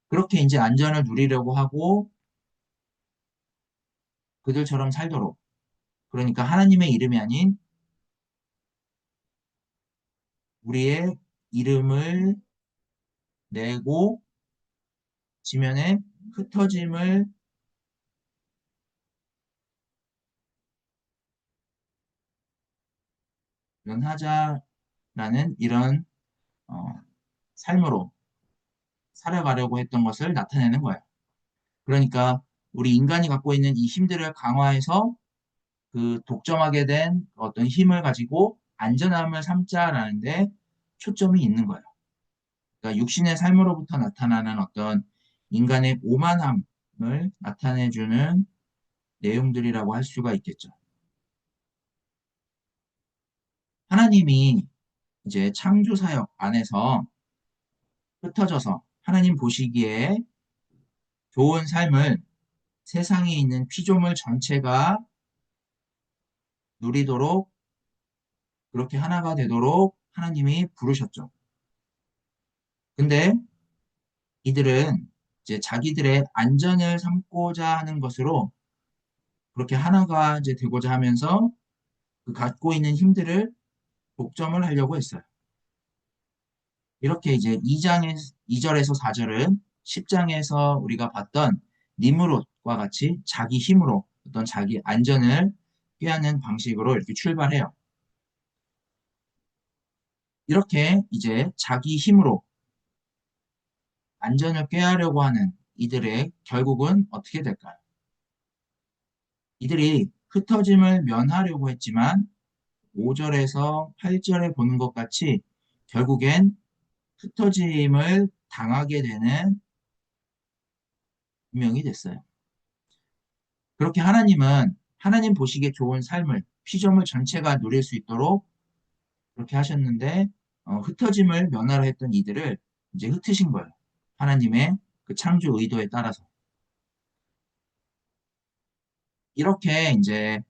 그렇게 이제 안전을 누리려고 하고 그들처럼 살도록. 그러니까 하나님의 이름이 아닌 우리의 이름을 내고 지면에 흩어짐을 면하자라는 이런 어, 삶으로 살아가려고 했던 것을 나타내는 거예요. 그러니까 우리 인간이 갖고 있는 이 힘들을 강화해서 그 독점하게 된 어떤 힘을 가지고 안전함을 삼자라는데 초점이 있는 거예요. 그러니까 육신의 삶으로부터 나타나는 어떤 인간의 오만함을 나타내주는 내용들이라고 할 수가 있겠죠. 하나님이 이제 창조 사역 안에서 흩어져서 하나님 보시기에 좋은 삶을 세상에 있는 피조물 전체가 누리도록 그렇게 하나가 되도록 하나님이 부르셨죠. 근데 이들은 이제 자기들의 안전을 삼고자 하는 것으로 그렇게 하나가 이제 되고자 하면서 그 갖고 있는 힘들을 독점을 하려고 했어요. 이렇게 이제 2절에서 4절은 10장에서 우리가 봤던 니무롯과 같이 자기 힘으로 어떤 자기 안전을 꾀하는 방식으로 이렇게 출발해요. 이렇게 이제 자기 힘으로 안전을 꾀하려고 하는 이들의 결국은 어떻게 될까요? 이들이 흩어짐을 면하려고 했지만 5절에서 8절에 보는 것 같이 결국엔 흩어짐을 당하게 되는 운명이 됐어요. 그렇게 하나님은 하나님 보시기에 좋은 삶을 피조물 전체가 누릴 수 있도록 그렇게 하셨는데 흩어짐을 면하려 했던 이들을 이제 흩으신 거예요. 하나님의 그 창조 의도에 따라서. 이렇게 이제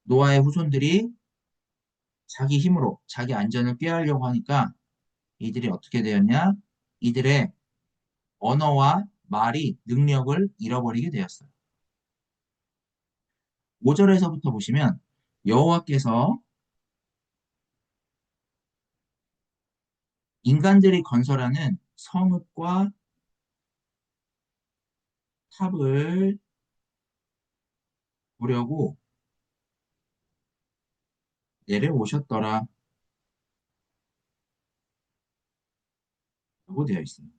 노아의 후손들이 자기 힘으로 자기 안전을 꾀하려고 하니까 이들이 어떻게 되었냐? 이들의 언어와 말이 능력을 잃어버리게 되었어요. 5절에서부터 보시면 여호와께서 인간들이 건설하는 성읍과 탑을 보려고 내려오셨더라 라고 되어 있습니다.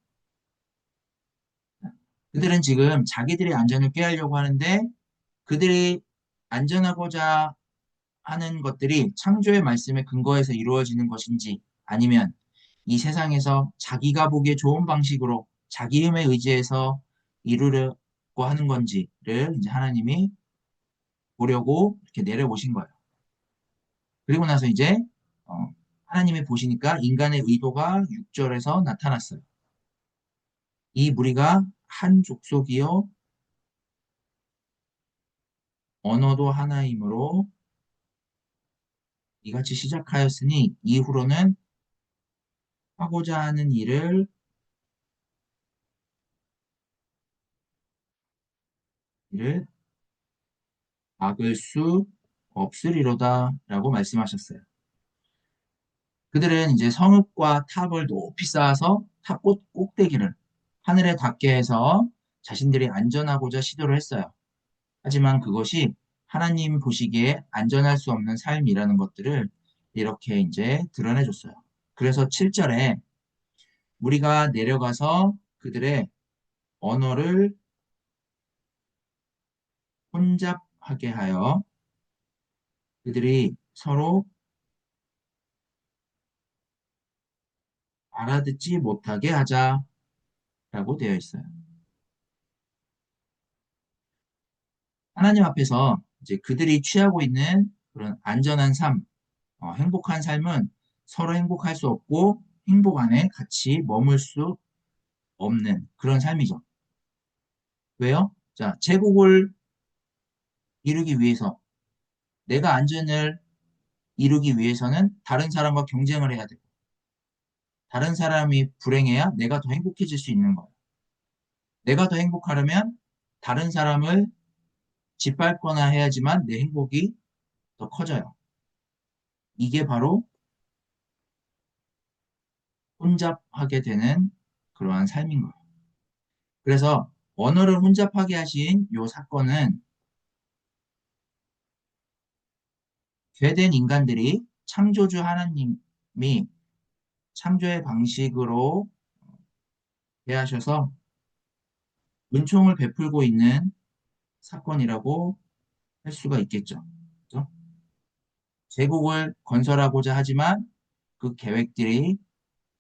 그들은 지금 자기들의 안전을 꾀하려고 하는데 그들이 안전하고자 하는 것들이 창조의 말씀에 근거해서 이루어지는 것인지 아니면 이 세상에서 자기가 보기에 좋은 방식으로 자기 힘에 의지해서 이루려고 하는 건지를 이제 하나님이 보려고 이렇게 내려오신 거예요. 그리고 나서 이제 하나님이 보시니까 인간의 의도가 6절에서 나타났어요. 이 무리가 한 족속이요 언어도 하나이므로 이같이 시작하였으니 이후로는 하고자 하는 일을 막을 수 없으리로다 라고 말씀하셨어요. 그들은 이제 성읍과 탑을 높이 쌓아서 탑 꼭대기를 하늘에 닿게 해서 자신들이 안전하고자 시도를 했어요. 하지만 그것이 하나님 보시기에 안전할 수 없는 삶이라는 것들을 이렇게 이제 드러내 줬어요. 그래서 7절에 우리가 내려가서 그들의 언어를 혼잡하게 하여 그들이 서로 알아듣지 못하게 하자라고 되어 있어요. 하나님 앞에서 이제 그들이 취하고 있는 그런 안전한 삶, 행복한 삶은 서로 행복할 수 없고 행복 안에 같이 머물 수 없는 그런 삶이죠. 왜요? 자, 제국을 이루기 위해서 내가 안전을 이루기 위해서는 다른 사람과 경쟁을 해야 되고 다른 사람이 불행해야 내가 더 행복해질 수 있는 거예요. 내가 더 행복하려면 다른 사람을 짓밟거나 해야지만 내 행복이 더 커져요. 이게 바로 혼잡하게 되는 그러한 삶인 거예요. 그래서 언어를 혼잡하게 하신 이 사건은 죄된 인간들이 창조주 하나님이 창조의 방식으로 대하셔서 은총을 베풀고 있는 사건이라고 할 수가 있겠죠. 그죠? 제국을 건설하고자 하지만 그 계획들이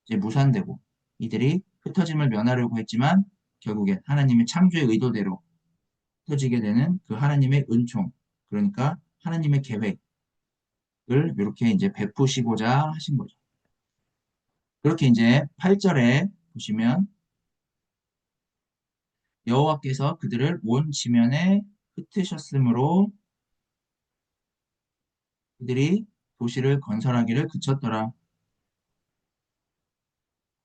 이제 무산되고 이들이 흩어짐을 면하려고 했지만 결국에 하나님의 창조의 의도대로 흩어지게 되는 그 하나님의 은총, 그러니까 하나님의 계획을 이렇게 이제 베푸시고자 하신 거죠. 그렇게 이제 8절에 보시면 여호와께서 그들을 온 지면에 흩으셨으므로 그들이 도시를 건설하기를 그쳤더라.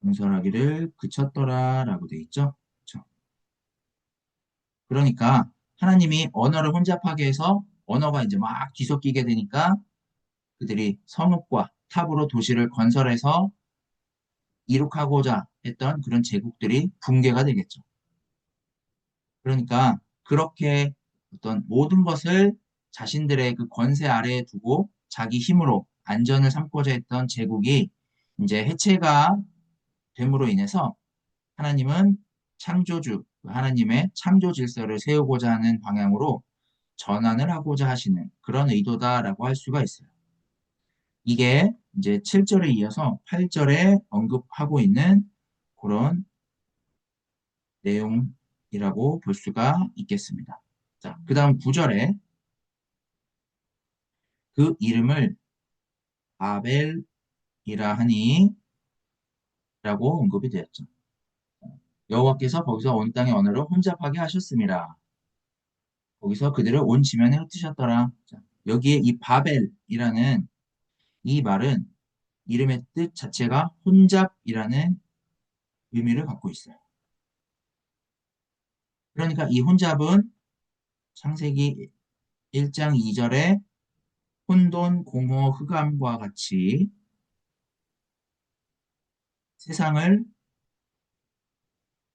건설하기를 그쳤더라라고 돼 있죠. 그렇죠? 그러니까 하나님이 언어를 혼잡하게 해서 언어가 이제 막 뒤섞이게 되니까 그들이 성읍과 탑으로 도시를 건설해서 이룩하고자 했던 그런 제국들이 붕괴가 되겠죠. 그러니까 그렇게 어떤 모든 것을 자신들의 그 권세 아래에 두고 자기 힘으로 안전을 삼고자 했던 제국이 이제 해체가 됨으로 인해서 하나님은 창조주, 하나님의 창조 질서를 세우고자 하는 방향으로 전환을 하고자 하시는 그런 의도다라고 할 수가 있어요. 이게 이제 7절에 이어서 8절에 언급하고 있는 그런 내용이라고 볼 수가 있겠습니다. 자, 그 다음 9절에 그 이름을 바벨이라 하니 라고 언급이 되었죠. 여호와께서 거기서 온 땅의 언어를 혼잡하게 하셨습니다. 거기서 그들을 온 지면에 흩으셨더라. 자, 여기에 이 바벨이라는 이 말은 이름의 뜻 자체가 혼잡이라는 의미를 갖고 있어요. 그러니까 이 혼잡은 창세기 1장 2절에 혼돈, 공허, 흑암과 같이 세상을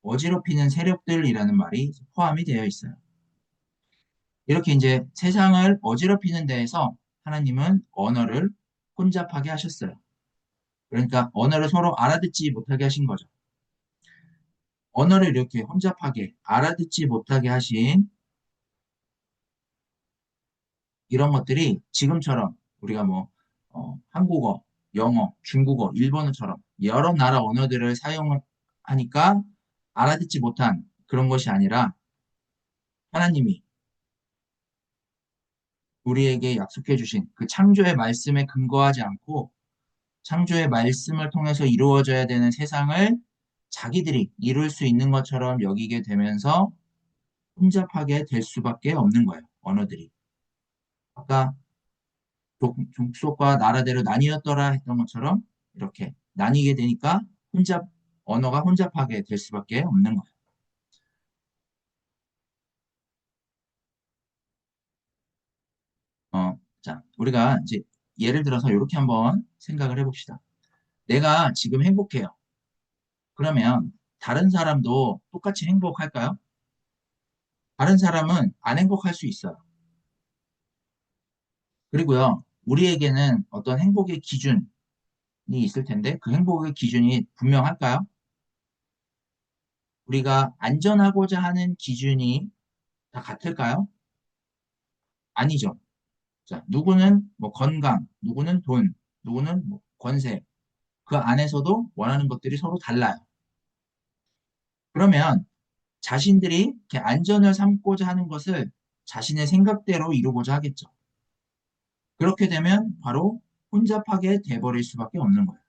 어지럽히는 세력들이라는 말이 포함이 되어 있어요. 이렇게 이제 세상을 어지럽히는 데에서 하나님은 언어를 혼잡하게 하셨어요. 그러니까 언어를 서로 알아듣지 못하게 하신 거죠. 언어를 이렇게 혼잡하게 알아듣지 못하게 하신 이런 것들이 지금처럼 우리가 뭐 한국어, 영어, 중국어, 일본어처럼 여러 나라 언어들을 사용하니까 알아듣지 못한 그런 것이 아니라 하나님이 우리에게 약속해 주신 그 창조의 말씀에 근거하지 않고 창조의 말씀을 통해서 이루어져야 되는 세상을 자기들이 이룰 수 있는 것처럼 여기게 되면서 혼잡하게 될 수밖에 없는 거예요. 언어들이. 아까 족속과 나라대로 나뉘었더라 했던 것처럼 이렇게 나뉘게 되니까 언어가 혼잡하게 될 수밖에 없는 거예요. 자, 우리가 이제 예를 들어서 이렇게 한번 생각을 해봅시다. 내가 지금 행복해요. 그러면 다른 사람도 똑같이 행복할까요? 다른 사람은 안 행복할 수 있어요. 그리고요, 우리에게는 어떤 행복의 기준이 있을 텐데 그 행복의 기준이 분명할까요? 우리가 안전하고자 하는 기준이 다 같을까요? 아니죠. 자, 누구는 뭐 건강, 누구는 돈, 누구는 뭐 권세. 그 안에서도 원하는 것들이 서로 달라요. 그러면 자신들이 이렇게 안전을 삼고자 하는 것을 자신의 생각대로 이루고자 하겠죠. 그렇게 되면 바로 혼잡하게 돼버릴 수밖에 없는 거예요.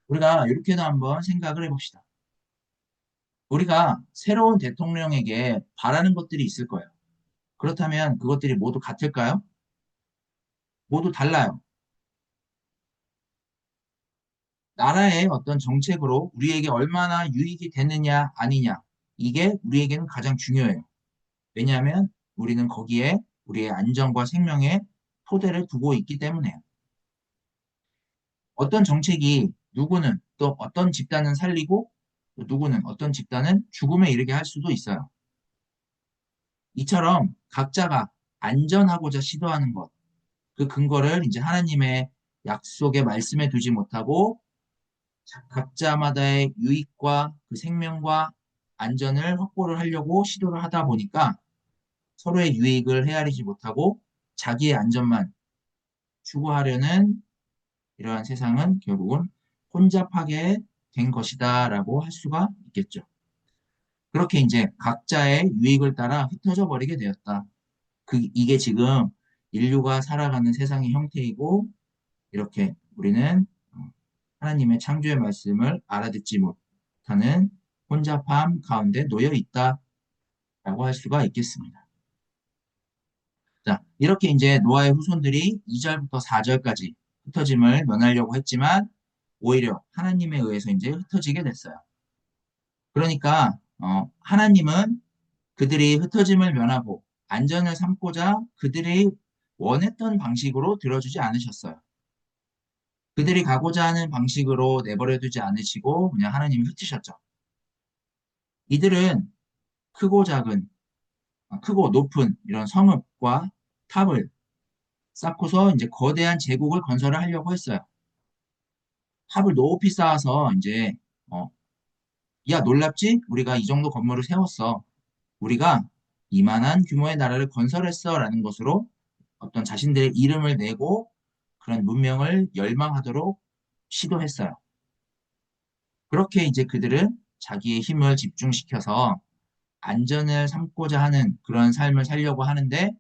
우리가 이렇게도 한번 생각을 해봅시다. 우리가 새로운 대통령에게 바라는 것들이 있을 거예요. 그렇다면 그것들이 모두 같을까요? 모두 달라요. 나라의 어떤 정책으로 우리에게 얼마나 유익이 되느냐, 아니냐. 이게 우리에게는 가장 중요해요. 왜냐하면 우리는 거기에 우리의 안전과 생명의 토대를 두고 있기 때문에요. 어떤 정책이 누구는 또 어떤 집단은 살리고 또 누구는 어떤 집단은 죽음에 이르게 할 수도 있어요. 이처럼 각자가 안전하고자 시도하는 것, 그 근거를 이제 하나님의 약속의 말씀에 두지 못하고 각자마다의 유익과 그 생명과 안전을 확보를 하려고 시도를 하다 보니까 서로의 유익을 헤아리지 못하고 자기의 안전만 추구하려는 이러한 세상은 결국은 혼잡하게 된 것이다라고 할 수가 있겠죠. 그렇게 이제 각자의 유익을 따라 흩어져 버리게 되었다. 이게 지금 인류가 살아가는 세상의 형태이고 이렇게 우리는 하나님의 창조의 말씀을 알아듣지 못하는 혼잡함 가운데 놓여 있다라고 할 수가 있겠습니다. 자, 이렇게 이제 노아의 후손들이 2절부터 4절까지 흩어짐을 면하려고 했지만 오히려 하나님에 의해서 이제 흩어지게 됐어요. 그러니까 하나님은 그들이 흩어짐을 면하고 안전을 삼고자 그들이 원했던 방식으로 들어주지 않으셨어요. 그들이 가고자 하는 방식으로 내버려 두지 않으시고 그냥 하나님이 흩으셨죠. 이들은 크고 작은, 크고 높은 이런 성읍과 탑을 쌓고서 이제 거대한 제국을 건설을 하려고 했어요. 탑을 높이 쌓아서 이제, 어, 야, 놀랍지? 우리가 이 정도 건물을 세웠어. 우리가 이만한 규모의 나라를 건설했어. 라는 것으로 어떤 자신들의 이름을 내고 그런 문명을 열망하도록 시도했어요. 그렇게 이제 그들은 자기의 힘을 집중시켜서 안전을 삼고자 하는 그런 삶을 살려고 하는데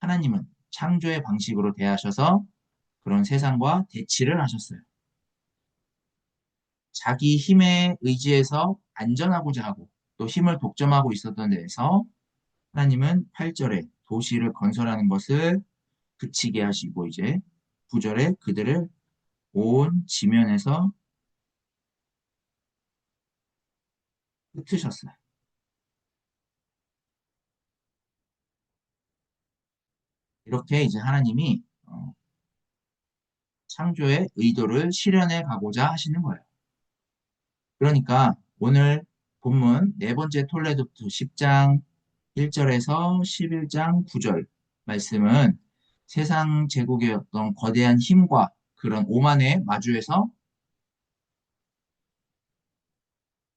하나님은 창조의 방식으로 대하셔서 그런 세상과 대치를 하셨어요. 자기 힘에 의지해서 안전하고자 하고 또 힘을 독점하고 있었던 데에서 하나님은 8절에 도시를 건설하는 것을 그치게 하시고 이제 9절에 그들을 온 지면에서 흩으셨어요. 이렇게 이제 하나님이 창조의 의도를 실현해 가고자 하시는 거예요. 그러니까 오늘 본문 네 번째 톨레도트 10장 1절에서 11장 9절 말씀은 세상 제국의 어떤 거대한 힘과 그런 오만에 마주해서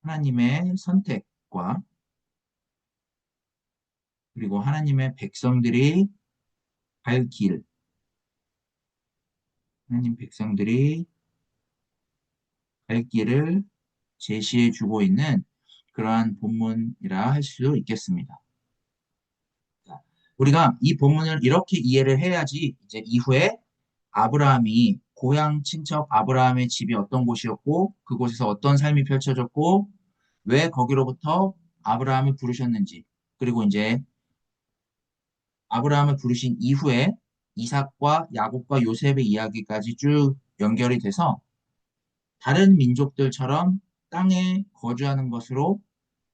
하나님의 선택과 그리고 하나님의 백성들이 갈 길, 하나님 백성들이 갈 길을 제시해 주고 있는 그러한 본문이라 할 수 있겠습니다. 우리가 이 본문을 이렇게 이해를 해야지 이제 이후에 아브라함이 고향 친척 아브라함의 집이 어떤 곳이었고 그곳에서 어떤 삶이 펼쳐졌고 왜 거기로부터 아브라함을 부르셨는지 그리고 이제 아브라함을 부르신 이후에 이삭과 야곱과 요셉의 이야기까지 쭉 연결이 돼서 다른 민족들처럼 땅에 거주하는 것으로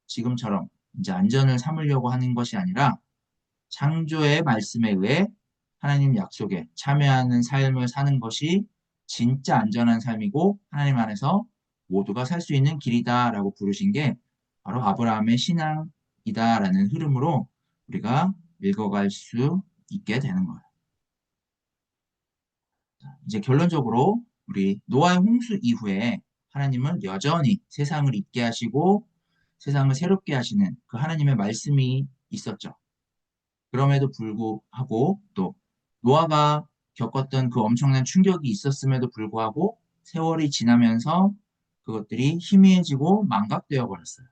지금처럼 이제 안전을 삼으려고 하는 것이 아니라 창조의 말씀에 의해 하나님 약속에 참여하는 삶을 사는 것이 진짜 안전한 삶이고 하나님 안에서 모두가 살 수 있는 길이다라고 부르신 게 바로 아브라함의 신앙이다라는 흐름으로 우리가 읽어갈 수 있게 되는 거예요. 이제 결론적으로 우리 노아의 홍수 이후에 하나님은 여전히 세상을 잊게 하시고 세상을 새롭게 하시는 그 하나님의 말씀이 있었죠. 그럼에도 불구하고 또 노아가 겪었던 그 엄청난 충격이 있었음에도 불구하고 세월이 지나면서 그것들이 희미해지고 망각되어 버렸어요.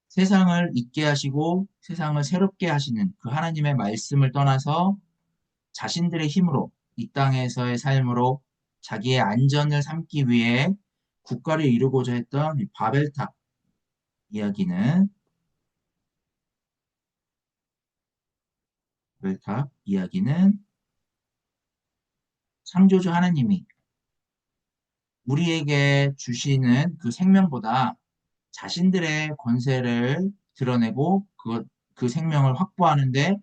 세상을 잊게 하시고 세상을 새롭게 하시는 그 하나님의 말씀을 떠나서 자신들의 힘으로 이 땅에서의 삶으로 자기의 안전을 삼기 위해 국가를 이루고자 했던 이 바벨탑 이야기는 바벨탑 이야기는 창조주 하나님이 우리에게 주시는 그 생명보다 자신들의 권세를 드러내고 그 생명을 확보하는데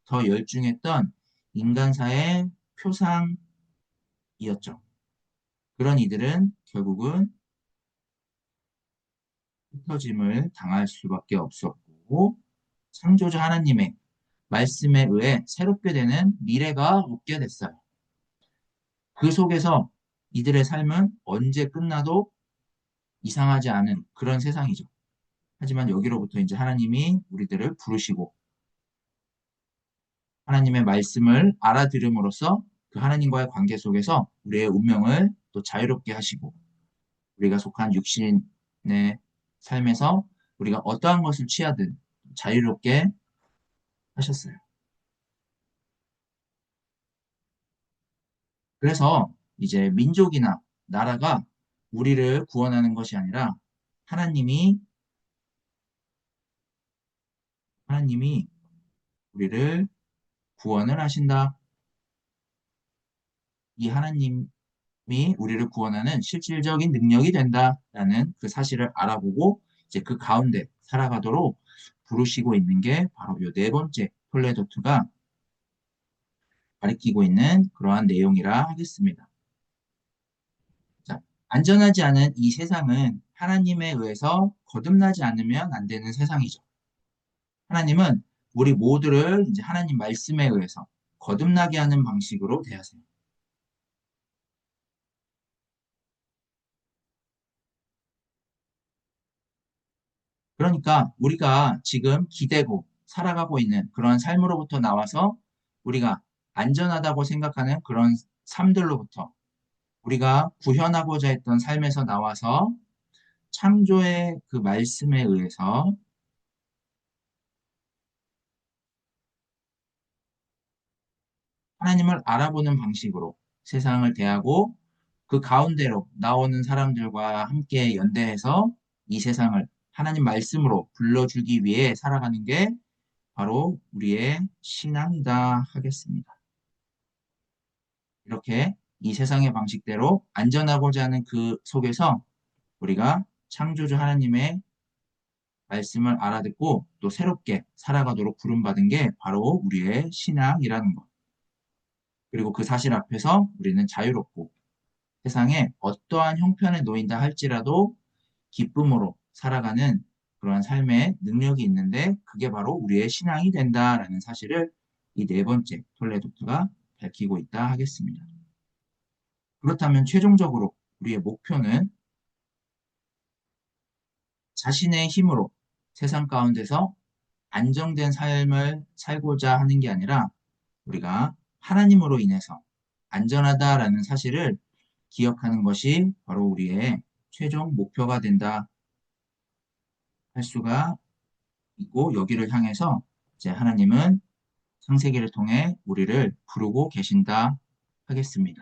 더 열중했던 인간사의 표상이었죠. 그런 이들은 결국은 흩어짐을 당할 수밖에 없었고 창조주 하나님의 말씀에 의해 새롭게 되는 미래가 없게 됐어요. 그 속에서 이들의 삶은 언제 끝나도 이상하지 않은 그런 세상이죠. 하지만 여기로부터 이제 하나님이 우리들을 부르시고 하나님의 말씀을 알아들음으로써 그 하나님과의 관계 속에서 우리의 운명을 또 자유롭게 하시고 우리가 속한 육신의 삶에서 우리가 어떠한 것을 취하든 자유롭게 하셨어요. 그래서 이제 민족이나 나라가 우리를 구원하는 것이 아니라 하나님이 하나님이 우리를 구원을 하신다. 이 하나님이 우리를 구원하는 실질적인 능력이 된다라는 그 사실을 알아보고 이제 그 가운데 살아가도록 부르시고 있는 게 바로 이 네 번째 톨레도트가 가리키고 있는 그러한 내용이라 하겠습니다. 안전하지 않은 이 세상은 하나님에 의해서 거듭나지 않으면 안 되는 세상이죠. 하나님은 우리 모두를 이제 하나님 말씀에 의해서 거듭나게 하는 방식으로 대하세요. 그러니까 우리가 지금 기대고 살아가고 있는 그런 삶으로부터 나와서 우리가 안전하다고 생각하는 그런 삶들로부터 우리가 구현하고자 했던 삶에서 나와서 창조의 그 말씀에 의해서 하나님을 알아보는 방식으로 세상을 대하고 그 가운데로 나오는 사람들과 함께 연대해서 이 세상을 하나님 말씀으로 불러주기 위해 살아가는 게 바로 우리의 신앙이다 하겠습니다. 이렇게 이 세상의 방식대로 안전하고자 하는 그 속에서 우리가 창조주 하나님의 말씀을 알아듣고 또 새롭게 살아가도록 부름받은 게 바로 우리의 신앙이라는 것. 그리고 그 사실 앞에서 우리는 자유롭고 세상에 어떠한 형편에 놓인다 할지라도 기쁨으로 살아가는 그러한 삶의 능력이 있는데 그게 바로 우리의 신앙이 된다라는 사실을 이 네 번째 톨레도트가 밝히고 있다 하겠습니다. 그렇다면 최종적으로 우리의 목표는 자신의 힘으로 세상 가운데서 안정된 삶을 살고자 하는 게 아니라 우리가 하나님으로 인해서 안전하다라는 사실을 기억하는 것이 바로 우리의 최종 목표가 된다 할 수가 있고 여기를 향해서 이제 하나님은 창세기를 통해 우리를 부르고 계신다 하겠습니다.